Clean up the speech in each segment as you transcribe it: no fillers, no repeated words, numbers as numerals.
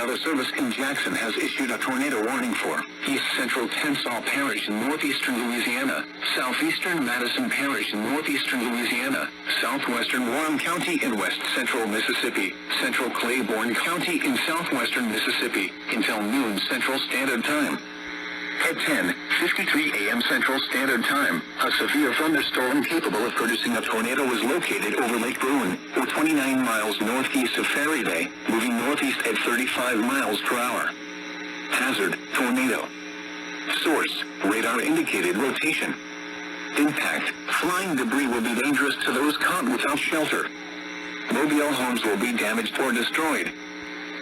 Weather Service in Jackson has issued a tornado warning for East Central Tensas Parish in northeastern Louisiana, southeastern Madison Parish in northeastern Louisiana, southwestern Warren County in west central Mississippi, central Claiborne County in southwestern Mississippi, until noon Central Standard Time. At 10:53 a.m. Central Standard Time, a severe thunderstorm capable of producing a tornado was located over Lake Bruin, or 29 miles northeast of Ferry Bay, moving northeast at 35 miles per hour. Hazard, tornado. Source, radar indicated rotation. Impact, flying debris will be dangerous to those caught without shelter. Mobile homes will be damaged or destroyed.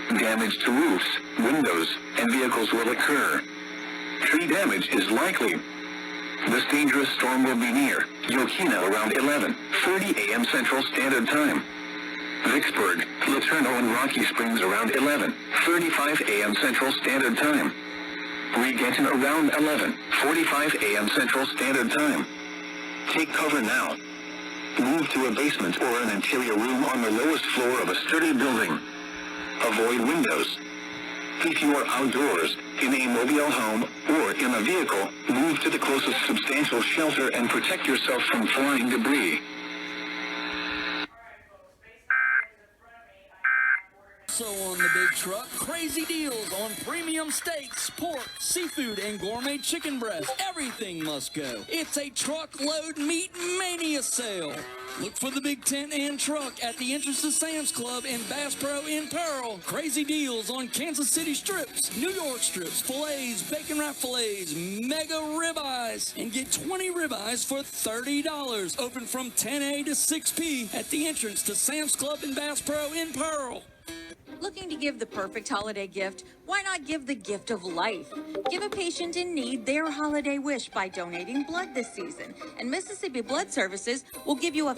Damage to roofs, windows, and vehicles will occur. Tree damage is likely. This dangerous storm will be near Yokina around 11:30 a.m. Central Standard Time. Vicksburg, Laterno, and Rocky Springs around 11:35 a.m. Central Standard Time. Regenton around 11:45 a.m. Central Standard Time. Take cover now. Move to a basement or an interior room on the lowest floor of a sturdy building. Avoid windows. If you are outdoors, in a mobile home, or in a vehicle, move to the closest substantial shelter and protect yourself from flying debris. So on the big truck, crazy deals on premium steaks, pork, seafood, and gourmet chicken breast. Everything must go. It's a truckload meat mania sale. Look for the big tent and truck at the entrance to Sam's Club and Bass Pro in Pearl. Crazy deals on Kansas City strips, New York strips, fillets, bacon wrap fillets, mega ribeyes, and get 20 ribeyes for $30. Open from 10 a to 6 p at the entrance to Sam's Club and Bass Pro in Pearl. Looking to give the perfect holiday gift? Why not give the gift of life? Give a patient in need their holiday wish by donating blood this season. And Mississippi Blood Services will give you a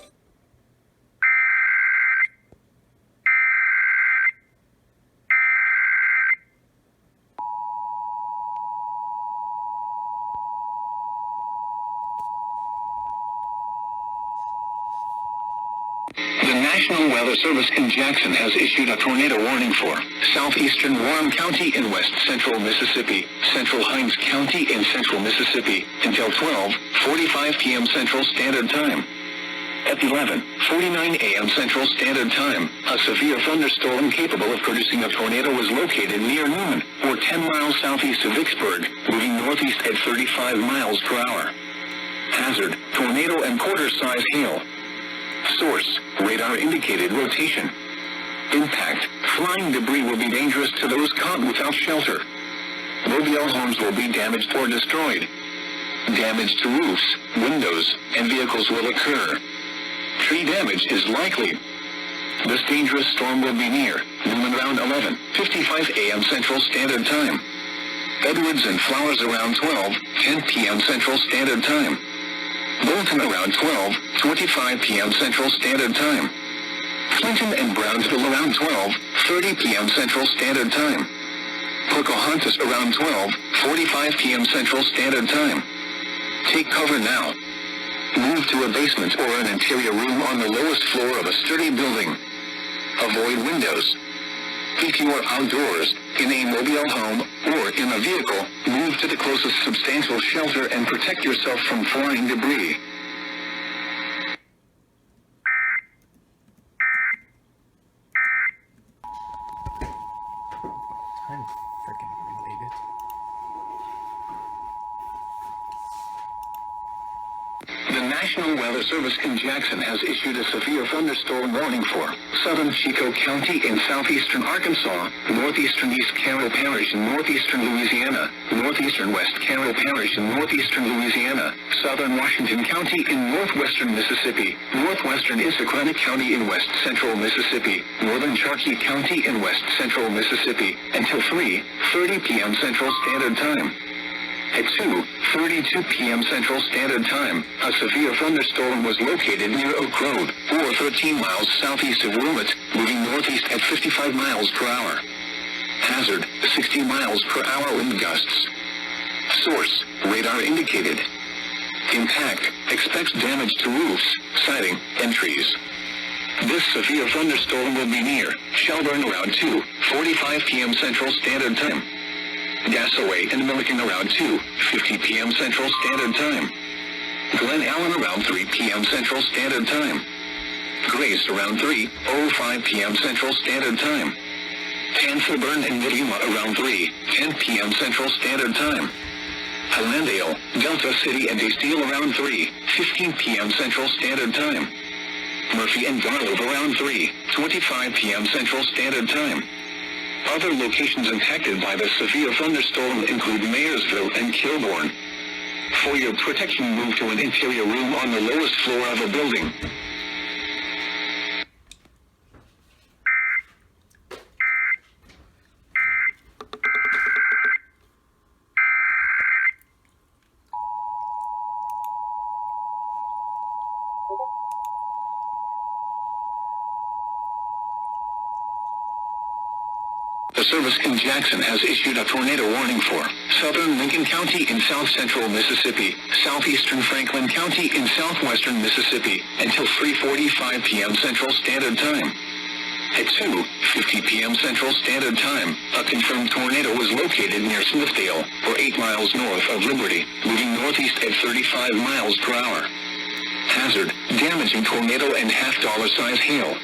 The National Weather Service in Jackson has issued a tornado warning for southeastern Warren County in west central Mississippi, central Hinds County in central Mississippi, until 12:45 p.m. Central Standard Time. At 11:49 a.m. Central Standard Time, a severe thunderstorm capable of producing a tornado was located near Newman, or 10 miles southeast of Vicksburg, moving northeast at 35 miles per hour. Hazard, tornado and quarter-size hail. Source, radar indicated rotation. Impact, flying debris will be dangerous to those caught without shelter. Mobile homes will be damaged or destroyed. Damage to roofs, windows, and vehicles will occur. Tree damage is likely. This dangerous storm will be near noon around 11:55 a.m. Central Standard Time. Edwards and Flowers around 12:10 p.m. Central Standard Time. Bolton around 12:25 p.m. Central Standard Time. Clinton and Brownsville around 12:30 p.m. Central Standard Time. Pocahontas around 12:45 p.m. Central Standard Time. Take cover now. Move to a basement or an interior room on the lowest floor of a sturdy building. Avoid windows. If you are outdoors, in a mobile home, or in a vehicle, move to the closest substantial shelter and protect yourself from flying debris. I'm freaking related. The National Weather Service in Jackson has issued a severe thunderstorm warning for southern Chico County in southeastern Arkansas, northeastern East Carroll Parish in northeastern Louisiana, northeastern West Carroll Parish in northeastern Louisiana, southern Washington County in northwestern Mississippi, northwestern Issaquah County in west central Mississippi, northern Cherokee County in west central Mississippi, until 3:30 p.m. Central Standard Time. At 2:32 p.m. Central Standard Time, a severe thunderstorm was located near Oak Road, or 13 miles southeast of Wilmette, moving northeast at 55 miles per hour. Hazard, 60 miles per hour wind gusts. Source, radar indicated. Impact, expects damage to roofs, siding, and trees. This severe thunderstorm will be near Shelburne around 2:45 p.m. Central Standard Time. Gasaway and Milliken around 2:50 p.m. Central Standard Time. Glen Allen around 3 p.m. Central Standard Time. Grace around 3:05 p.m. Central Standard Time. Pantherburn and Williama around 3:10 p.m. Central Standard Time. Hallandale, Delta City and Estelle around 3:15 p.m. Central Standard Time. Murphy and Garland around 3:25 p.m. Central Standard Time. Other locations impacted by the severe thunderstorm include Mayersville and Kilbourne. For your protection, move to an interior room on the lowest floor of a building. The service in Jackson has issued a tornado warning for southern Lincoln County in south central Mississippi, southeastern Franklin County in southwestern Mississippi, until 3:45 p.m. Central Standard Time. At 2:50 p.m. Central Standard Time, a confirmed tornado was located near Smithdale, or 8 miles north of Liberty, moving northeast at 35 miles per hour. Hazard, damaging tornado and half-dollar size hail.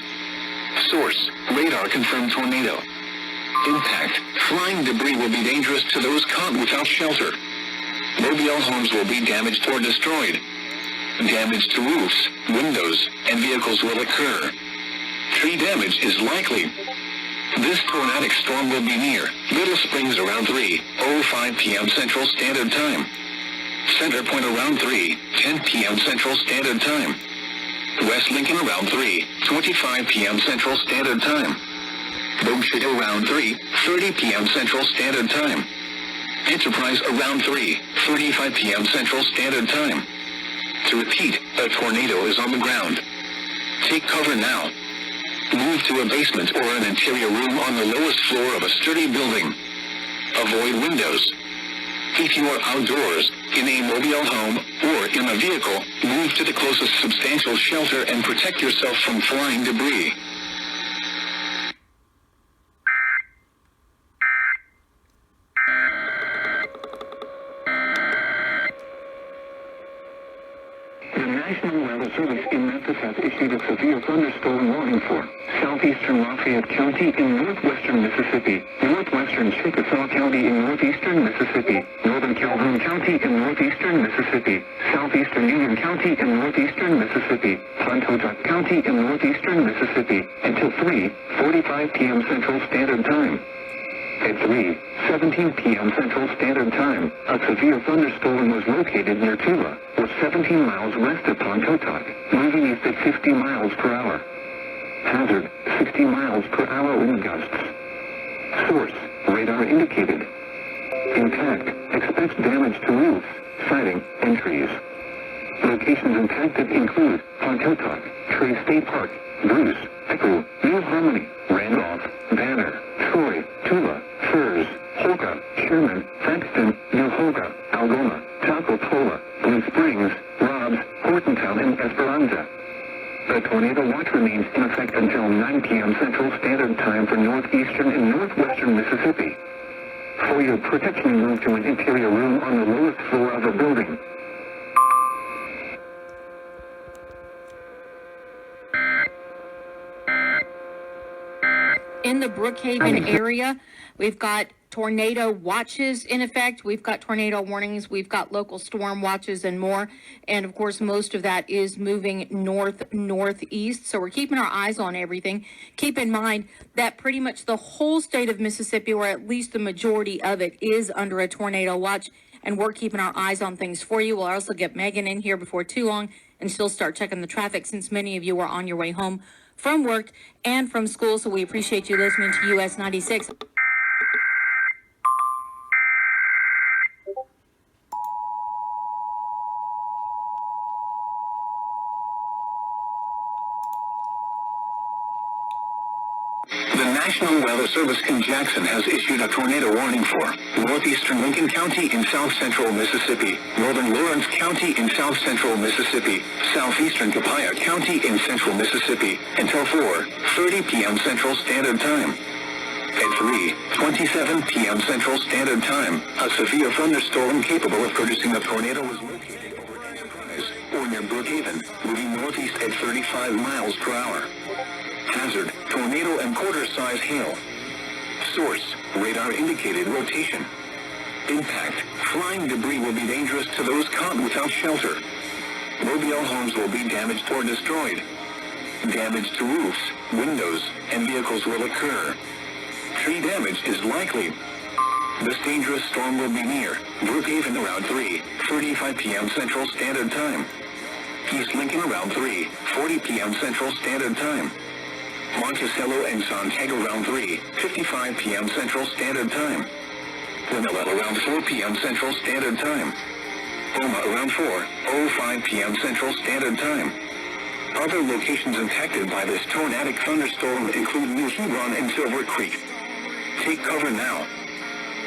Source, radar confirmed tornado. Impact, flying debris will be dangerous to those caught without shelter. Mobile homes will be damaged or destroyed. Damage to roofs, windows, and vehicles will occur. Tree damage is likely. This tornadic storm will be near Little Springs around 3:05 p.m. Central Standard Time. Center Point around 3:10 p.m. Central Standard Time. West Lincoln around 3:25 p.m. Central Standard Time. Bogueshire around 3:30 p.m. Central Standard Time. Enterprise around 3:35 p.m. Central Standard Time. To repeat, a tornado is on the ground. Take cover now. Move to a basement or an interior room on the lowest floor of a sturdy building. Avoid windows. If you are outdoors, in a mobile home, or in a vehicle, move to the closest substantial shelter and protect yourself from flying debris. The National Weather Service in Memphis has issued a severe thunderstorm warning for southeastern Lafayette County in northwestern Mississippi, northwestern Chickasaw County in northeastern Mississippi, northern Calhoun County in northeastern Mississippi, southeastern Union County in northeastern Mississippi, Pontotoc County in northeastern Mississippi, until 3:45 p.m. Central Standard Time. At 3:17 p.m. Central Standard Time, a severe thunderstorm was located near Tula, or 17 miles west of Pontotoc, moving east at 50 miles per hour. Hazard, 60 miles per hour wind gusts. Source, radar indicated. Impact, expects damage to roofs, siding, and trees. Locations impacted include Pontotoc, Tree State Park, Bruce, Echo, New Harmony, Randolph, Banner, Troy, Tula, Furs, Holga, Sherman, Frankston, New Holga, Algoma, Toccopola, Blue Springs, Robbs, Hortontown, and Esperanza. The tornado watch remains in effect until 9 p.m. Central Standard Time for northeastern and northwestern Mississippi. For your protection, move to an interior room on the lowest floor of a building. In the Brookhaven area, we've got tornado watches in effect. We've got tornado warnings. We've got local storm watches and more. And of course, most of that is moving northeast. So we're keeping our eyes on everything. Keep in mind that pretty much the whole state of Mississippi, or at least the majority of it, is under a tornado watch. And we're keeping our eyes on things for you. We'll also get Megan in here before too long and she'll start checking the traffic, since many of you are on your way home from work and from school. So we appreciate you listening to US 96. The National Weather Service in Jackson has issued a tornado warning for northeastern Lincoln County in south-central Mississippi, northern Lawrence County in south-central Mississippi, southeastern Copiah County in central Mississippi, until 4:30 p.m. Central Standard Time. At 3:27 p.m. Central Standard Time, a severe thunderstorm capable of producing a tornado was located over Enterprise, or near Brookhaven, moving northeast at 35 miles per hour. Hazard, tornado and quarter-size hail. Source, radar indicated rotation. Impact, flying debris will be dangerous to those caught without shelter. Mobile homes will be damaged or destroyed. Damage to roofs, windows, and vehicles will occur. Tree damage is likely. This dangerous storm will be near Brookhaven around 3:35 p.m. Central Standard Time. East Lincoln around 3:40 p.m. Central Standard Time. Monticello and Santiago around 3:55 p.m. Central Standard Time. Winona around 4 p.m. Central Standard Time. Oma around 4:05 p.m. Central Standard Time. Other locations impacted by this tornadic thunderstorm include New Hebron and Silver Creek. Take cover now.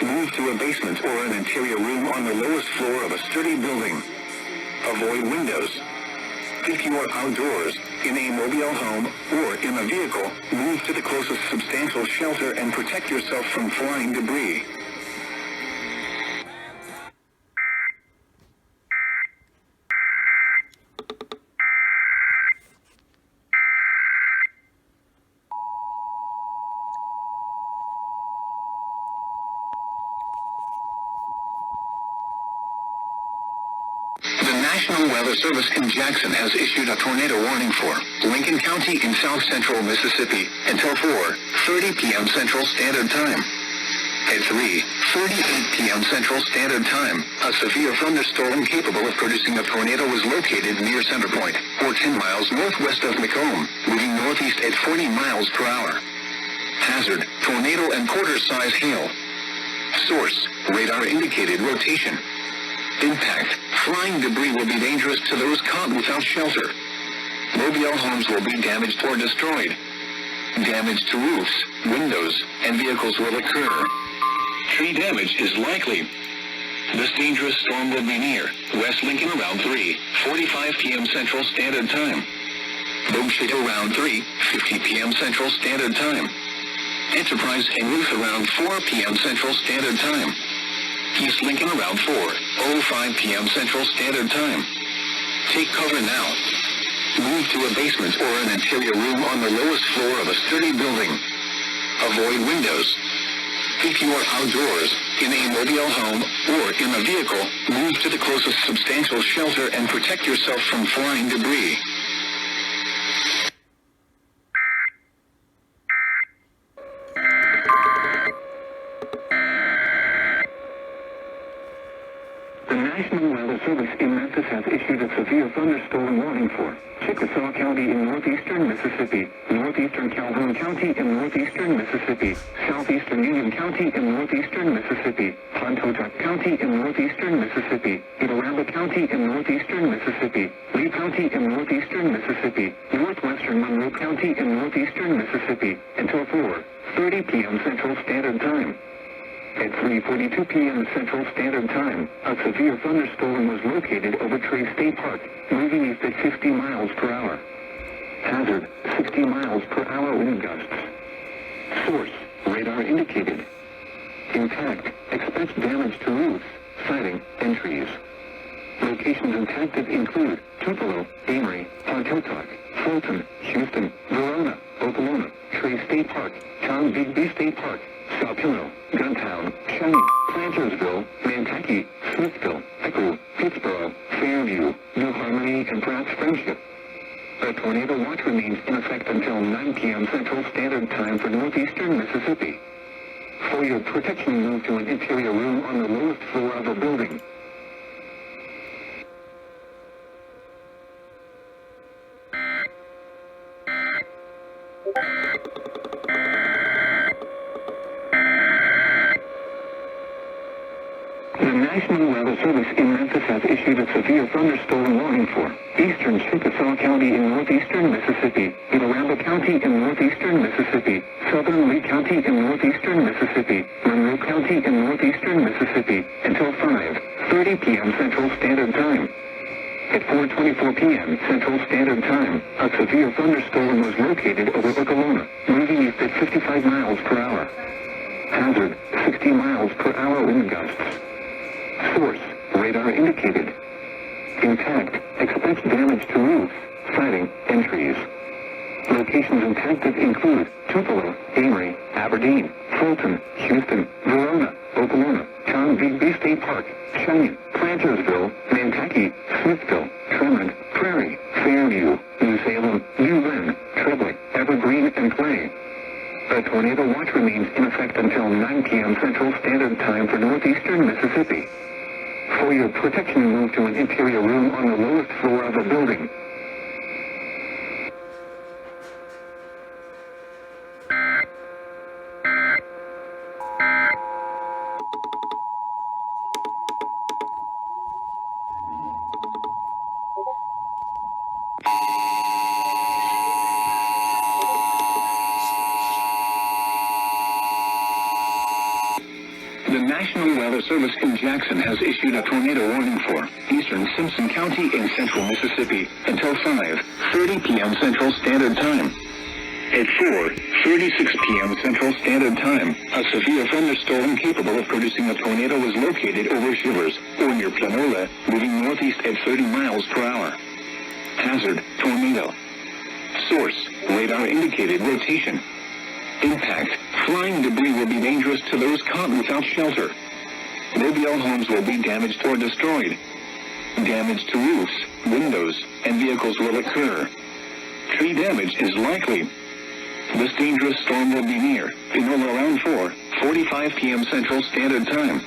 Move to a basement or an interior room on the lowest floor of a sturdy building. Avoid windows. If you are outdoors, in a mobile home, or in a vehicle, move to the closest substantial shelter and protect yourself from flying debris. National Weather Service in Jackson has issued a tornado warning for Lincoln County in south-central Mississippi until 4:30 p.m. Central Standard Time. At 3:38 p.m. Central Standard Time, a severe thunderstorm capable of producing a tornado was located near Center Point, or 10 miles northwest of Macomb, moving northeast at 40 miles per hour. Hazard, tornado and quarter-size hail. Source, radar indicated rotation. Impact, flying debris will be dangerous to those caught without shelter. Mobile homes will be damaged or destroyed. Damage to roofs, windows, and vehicles will occur. Tree damage is likely. This dangerous storm will be near West Lincoln around 3:45 p.m. Central Standard Time. Boomshed around 3:50 p.m. Central Standard Time. Enterprise and Ruth around 4 p.m. Central Standard Time. East Lincoln around 4:05 p.m. Central Standard Time. Take cover now. Move to a basement or an interior room on the lowest floor of a sturdy building. Avoid windows. If you are outdoors, in a mobile home, or in a vehicle, move to the closest substantial shelter and protect yourself from flying debris. The National Weather Service in Memphis has issued a severe thunderstorm warning for Chickasaw County in northeastern Mississippi, northeastern Calhoun County in northeastern Mississippi, southeastern Union County in northeastern Mississippi, Pontotoc County in northeastern Mississippi, Itawamba County in northeastern Mississippi, Lee County in northeastern Mississippi, northwestern Monroe County in northeastern Mississippi, until 4:30 p.m. Central Standard Time. At 3:42 p.m. Central Standard Time, a severe thunderstorm was located over Tree State Park, moving east at 50 miles per hour. Hazard, 60 miles per hour wind gusts. Source, radar indicated. Impact, expect damage to roofs, siding, and trees. Locations impacted include Tupelo, Amory, Pontotoc, Fulton, Houston, Verona, Oklahoma, Tree State Park, Tom Bigby State Park, Saltillo, Guntown, Shawnee, Plantersville, Nantucket, Smithville, Echo, Pittsboro, Fairview, New Harmony, and perhaps Friendship. A tornado watch remains in effect until 9 p.m. Central Standard Time for northeastern Mississippi. For your protection, move to an interior room on the lowest floor of a building. The National Weather Service in Memphis has issued a severe thunderstorm warning for eastern Chickasaw County in northeastern Mississippi, Arundel County in northeastern Mississippi, southern Lee County in northeastern Mississippi, Monroe County in northeastern Mississippi, until 5:30 p.m. Central Standard Time. At 4:24 p.m. Central Standard Time, a severe thunderstorm was located over Oklahoma, moving east at 55 miles per hour. Hazard, 60 miles per hour wind gusts. Source, radar indicated. Impact, expect damage to roofs, siding, and trees. Locations impacted include Tupelo, Amory, Aberdeen, Fulton, Houston, Verona, Oklahoma, John Vigby State Park, Cheyenne, Plantersville, Nantucket, Smithville, Tremont, Prairie, Fairview, New Salem, New Lynn, Trevely, Evergreen, and Clay. A tornado watch remains in effect until 9 p.m. Central Standard Time for northeastern Mississippi. For your protection, move to an interior room on the lowest floor of a building. The National Weather Service in Jackson has issued a tornado warning for eastern Simpson County in central Mississippi until 5:30 p.m. Central Standard Time. At 4:36 p.m. Central Standard Time, a severe thunderstorm capable of producing a tornado was located over Shivers, or near Planola, moving northeast at 30 miles per hour. Hazard, tornado. Source, radar indicated rotation. Impact, flying debris will be dangerous to those caught without shelter. Mobile homes will be damaged or destroyed. Damage to roofs, windows, and vehicles will occur. Tree damage is likely. This dangerous storm will be near Pinola around 4:45 p.m. Central Standard Time.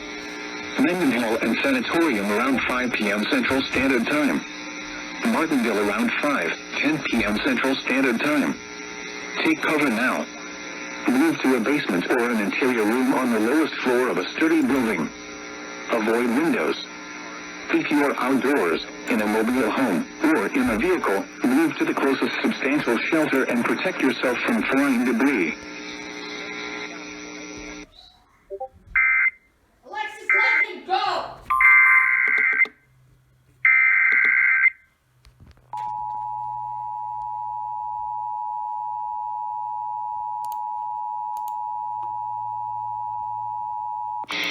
Mendenhall and Sanatorium around 5 p.m. Central Standard Time. Martinville around 5:10 p.m. Central Standard Time. Take cover now. Move to a basement or an interior room on the lowest floor of a sturdy building. Avoid windows. If you are outdoors, in a mobile home, or in a vehicle, move to the closest substantial shelter and protect yourself from flying debris. Alexis, let me go!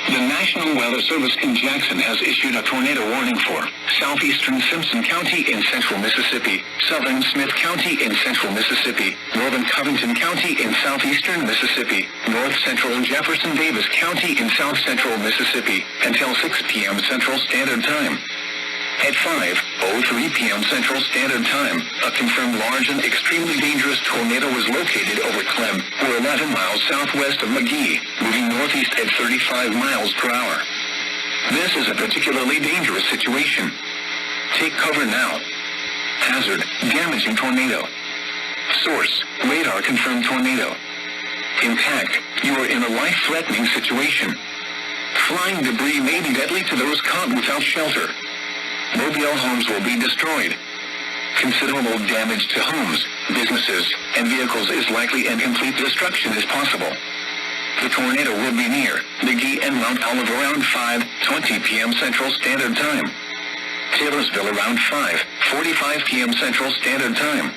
The National Weather Service in Jackson has issued a tornado warning for southeastern Simpson County in central Mississippi, southern Smith County in central Mississippi, northern Covington County in southeastern Mississippi, north central Jefferson Davis County in south central Mississippi, until 6 p.m. Central Standard Time. At 5:03 p.m. Central Standard Time, a confirmed large and extremely dangerous tornado was located over Clem, or 11 miles southwest of McGee, moving northeast at 35 miles per hour. This is a particularly dangerous situation. Take cover now. Hazard, damaging tornado. Source, radar confirmed tornado. Impact, you are in a life-threatening situation. Flying debris may be deadly to those caught without shelter. Mobile homes will be destroyed. Considerable damage to homes, businesses, and vehicles is likely and complete destruction is possible. The tornado will be near McGee and Mount Olive around 5:20 p.m. Central Standard Time. Taylorsville around 5:45 p.m. Central Standard Time.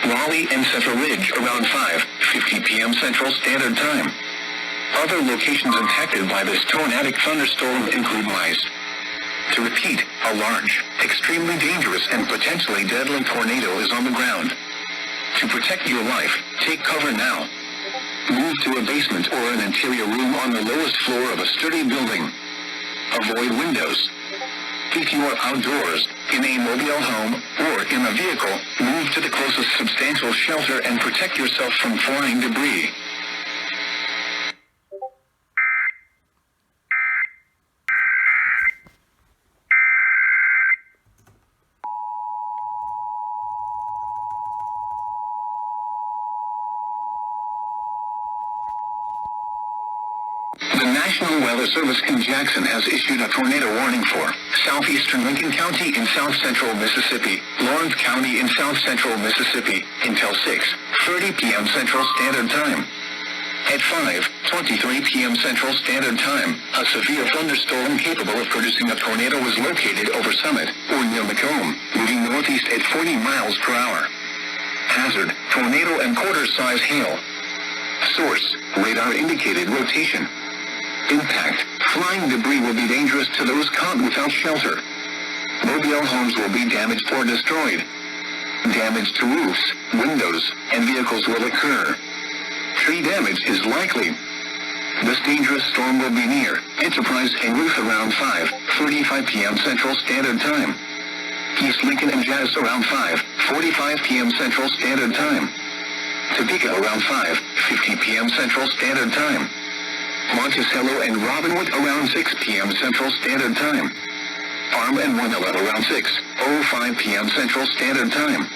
Raleigh and Central Ridge around 5:50 p.m. Central Standard Time. Other locations impacted by this tornadic thunderstorm include Mice. To repeat, a large, extremely dangerous and potentially deadly tornado is on the ground. To protect your life, take cover now. Move to a basement or an interior room on the lowest floor of a sturdy building. Avoid windows. If you are outdoors, in a mobile home, or in a vehicle, move to the closest substantial shelter and protect yourself from flying debris. The National Weather Service in Jackson has issued a tornado warning for southeastern Lincoln County in south central Mississippi, Lawrence County in south central Mississippi, until 6:30 p.m. Central Standard Time. At 5:23 p.m. Central Standard Time, a severe thunderstorm capable of producing a tornado was located over Summit, or near Macomb, moving northeast at 40 miles per hour. Hazard, tornado and quarter-size hail. Source, radar indicated rotation. Impact, flying debris will be dangerous to those caught without shelter. Mobile homes will be damaged or destroyed. Damage to roofs, windows, and vehicles will occur. Tree damage is likely. This dangerous storm will be near Enterprise and Ruth around 5:35 p.m. Central Standard Time. East Lincoln and Jazz around 5:45 p.m. Central Standard Time. Topeka around 5:50 p.m. Central Standard Time. Monticello and Robinwood around 6 p.m. Central Standard Time. Farm and Wonderland around 6:05 p.m. Central Standard Time.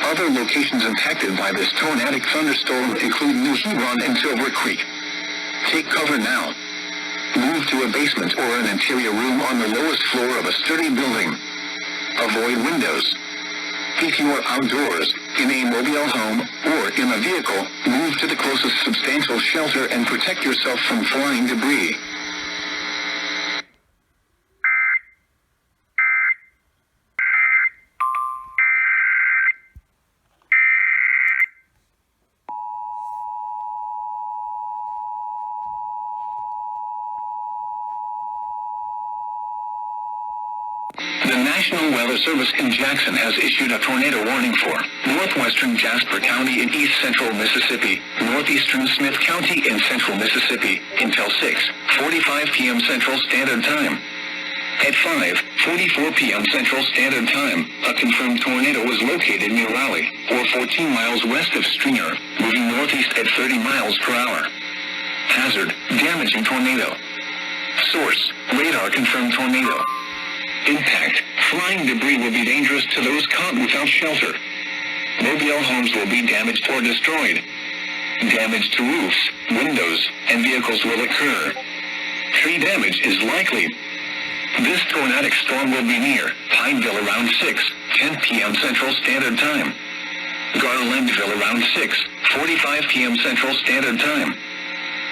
Other locations impacted by this tornadic thunderstorm include New Hebron and Silver Creek. Take cover now. Move to a basement or an interior room on the lowest floor of a sturdy building. Avoid windows. If you are outdoors, in a mobile home, or in a vehicle, move to the closest substantial shelter and protect yourself from flying debris. The National Weather Service in Jackson has issued a tornado warning for northwestern Jasper County in east central Mississippi, northeastern Smith County in central Mississippi, until 6:45 p.m. Central Standard Time. At 5:44 p.m. Central Standard Time, a confirmed tornado was located near Raleigh, or 14 miles west of Stringer, moving northeast at 30 miles per hour. Hazard, damaging tornado. Source, radar confirmed tornado. Impact, flying debris will be dangerous to those caught without shelter. Mobile homes will be damaged or destroyed. Damage to roofs, windows, and vehicles will occur. Tree damage is likely. This tornadic storm will be near Pineville around 6:10 p.m. Central Standard Time. Garlandville around 6:45 p.m. Central Standard Time.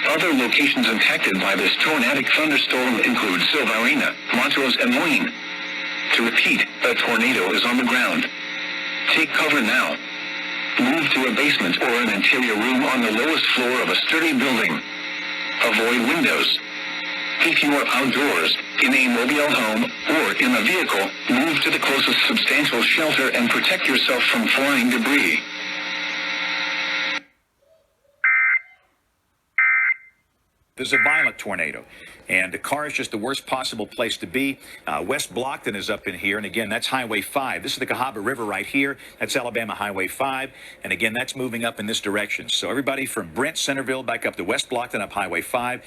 Other locations impacted by this tornadic thunderstorm include Silvarena, Montrose, and Moline. To repeat, a tornado is on the ground. Take cover now. Move to a basement or an interior room on the lowest floor of a sturdy building. Avoid windows. If you are outdoors, in a mobile home, or in a vehicle, move to the closest substantial shelter and protect yourself from flying debris. There's a violent tornado, and the car is just the worst possible place to be. West Blockton is up in here, and again, that's Highway 5. This is the Cahaba River right here. That's Alabama Highway 5, and again, that's moving up in this direction. So everybody from Brent, Centerville, back up to West Blockton, up Highway 5,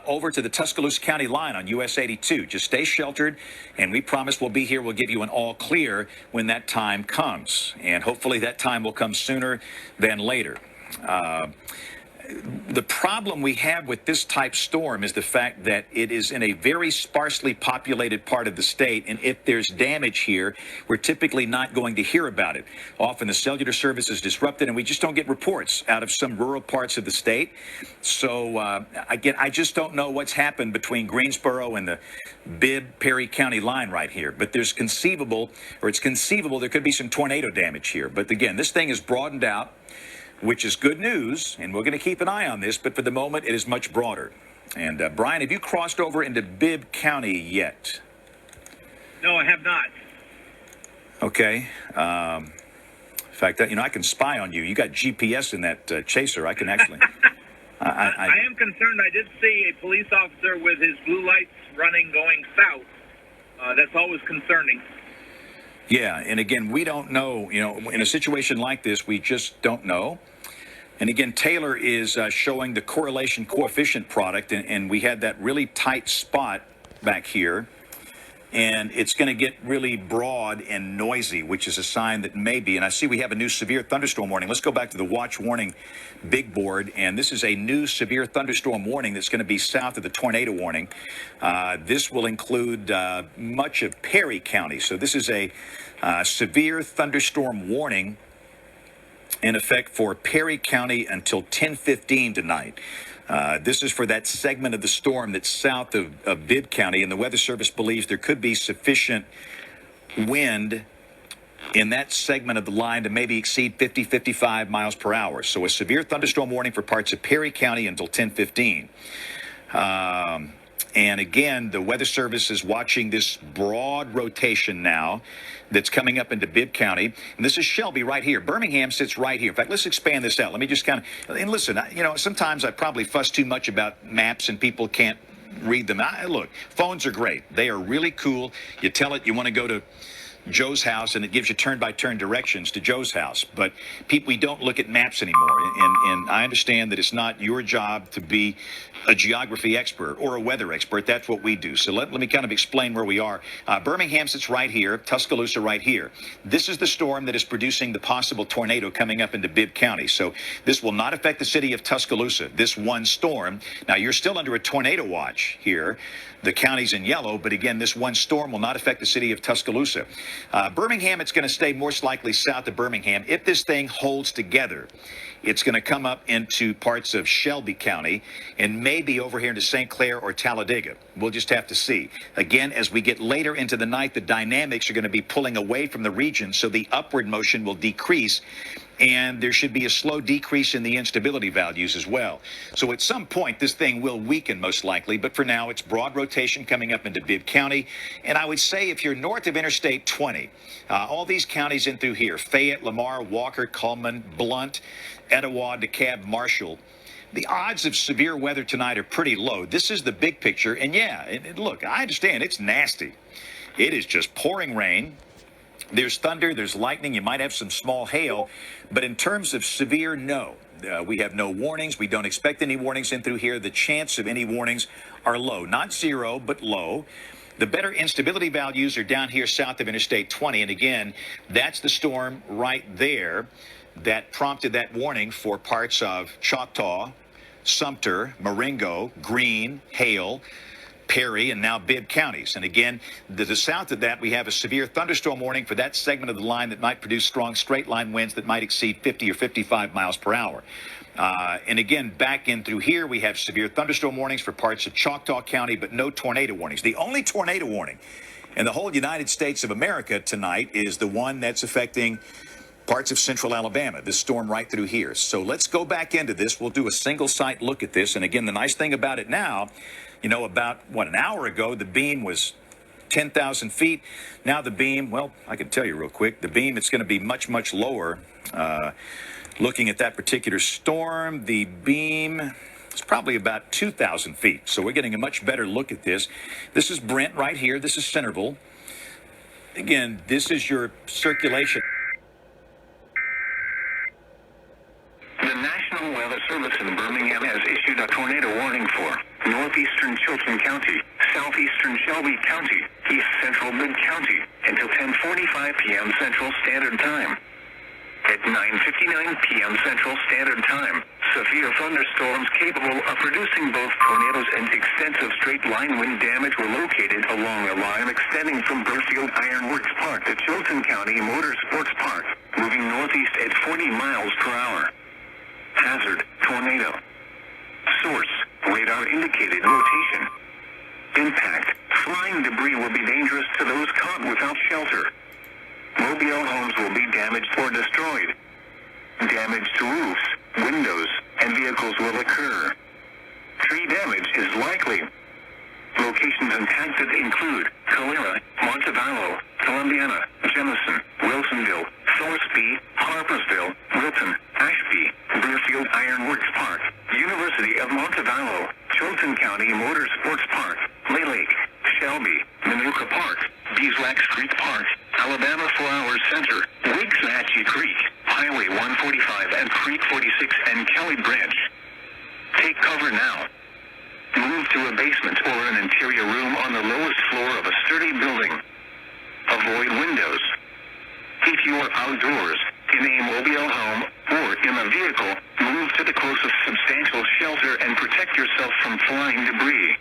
over to the Tuscaloosa County line on US 82. Just stay sheltered, and we promise we'll be here. We'll give you an all clear when that time comes, and hopefully that time will come sooner than later. The problem we have with this type storm is the fact that it is in a very sparsely populated part of the state, and if there's damage here, we're typically not going to hear about it. Often the cellular service is disrupted, and we just don't get reports out of some rural parts of the state. So, again, I just don't know what's happened between Greensboro and the Bibb-Perry County line right here. But it's conceivable there could be some tornado damage here. But again, this thing is broadened out, which is good news, and we're going to keep an eye on this, but for the moment, it is much broader. And, Brian, have you crossed over into Bibb County yet? No, I have not. Okay. In fact, I can spy on you. You got GPS in that chaser. I can actually... I am concerned. I did see a police officer with his blue lights running going south. That's always concerning. Yeah, and again, we don't know, in a situation like this, we just don't know. And again, Taylor is showing the correlation coefficient product, and we had that really tight spot back here. and it's going to get really broad and noisy, which is a sign that maybe, and I see we have a new severe thunderstorm warning. Let's go back to the watch warning big board, and this is a new severe thunderstorm warning that's going to be south of the tornado warning. This will include much of Perry County. So this is a severe thunderstorm warning in effect for Perry County until 10:15 tonight. This is for that segment of the storm that's south of Bibb County, and the Weather Service believes there could be sufficient wind in that segment of the line to maybe exceed 50, 55 miles per hour. So a severe thunderstorm warning for parts of Perry County until 10:15. And again, the Weather Service is watching this broad rotation now that's coming up into Bibb County. And this is Shelby right here. Birmingham sits right here. In fact, let's expand this out. Let me just kind of, and listen, you know, sometimes I probably fuss too much about maps and people can't read them. Look, phones are great. They are really cool. You tell it you want to go to Joe's house, and it gives you turn-by-turn directions to Joe's house. But we don't look at maps anymore. And I understand that it's not your job to be a geography expert or a weather expert. That's what we do. So let me kind of explain where we are. Birmingham sits right here, Tuscaloosa right here. This is the storm that is producing the possible tornado coming up into Bibb County. So this will not affect the city of Tuscaloosa, this one storm. Now, you're still under a tornado watch here. The county's in yellow, but again, this one storm will not affect the city of Tuscaloosa. Birmingham, it's going to stay most likely south of Birmingham. If this thing holds together, it's going to come up into parts of Shelby County and maybe over here into St. Clair or Talladega. We'll just have to see. Again, as we get later into the night, the dynamics are going to be pulling away from the region, so the upward motion will decrease, and there should be a slow decrease in the instability values as well. So at some point, this thing will weaken most likely, but for now, it's broad rotation coming up into Bibb County. And I would say if you're north of Interstate 20, all these counties in through here, Fayette, Lamar, Walker, Cullman, Blount, Etowah, DeKalb, Marshall, the odds of severe weather tonight are pretty low. This is the big picture. And yeah, look, I understand it's nasty. It is just pouring rain. There's thunder, there's lightning, you might have some small hail, but in terms of severe, no. We have no warnings. We don't expect any warnings in through here. The chance of any warnings are low. Not zero, but low. The better instability values are down here south of Interstate 20, and again, that's the storm right there that prompted that warning for parts of Choctaw, Sumter, Marengo, Greene, Hale, Perry, and now Bibb counties. And again, to the south of that, we have a severe thunderstorm warning for that segment of the line that might produce strong straight line winds that might exceed 50 or 55 miles per hour. And again, back in through here, we have severe thunderstorm warnings for parts of Choctaw County, but no tornado warnings. The only tornado warning in the whole United States of America tonight is the one that's affecting parts of central Alabama, this storm right through here. So let's go back into this. We'll do a single site look at this. And again, the nice thing about it now, you know, about, an hour ago, the beam was 10,000 feet. Now the beam, well, I can tell you real quick, the beam, it's going to be much, much lower. Looking at that particular storm, the beam is probably about 2,000 feet. So we're getting a much better look at this. This is Brent right here. This is Centerville. Again, this is your circulation. The National Weather Service in Birmingham has issued a tornado warning for northeastern Chilton County, southeastern Shelby County, east central Bibb County until 10:45 p.m. Central Standard Time. At 9:59 p.m. Central Standard Time, severe thunderstorms capable of producing both tornadoes and extensive straight-line wind damage were located along a line extending from Burfield Ironworks Park to Chilton County Motorsports Park, moving northeast at 40 miles per hour. Hazard, tornado. Source, radar indicated rotation. Impact, flying debris will be dangerous to those caught without shelter. Mobile homes will be damaged or destroyed. Damage to roofs, windows, and vehicles will occur. Tree damage is likely. Locations impacted include Calera, Montevallo, Columbiana, Jemison, Wilsonville, Thorsby, Harpersville, Wilton, Ashby, Burfield Ironworks Park, University of Montevallo, Chilton County Motorsports Park, Lay Lake, Shelby, Minooka Park, Beeswax Creek Park, Alabama Flower Center, Wixatchie Creek, Highway 145 and Creek 46 and Kelly Branch. Take cover now. Move to a basement or an interior room on the lowest floor of a sturdy building. Avoid windows. If you are outdoors, in a mobile home, or in a vehicle, move to the closest substantial shelter and protect yourself from flying debris.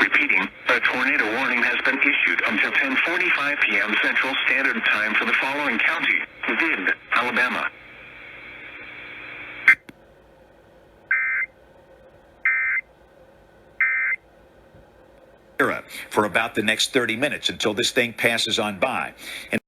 Repeating, a tornado warning has been issued until 10:45 p.m. Central Standard Time for the following county: Bibb, Alabama. For about the next 30 minutes until this thing passes on by. And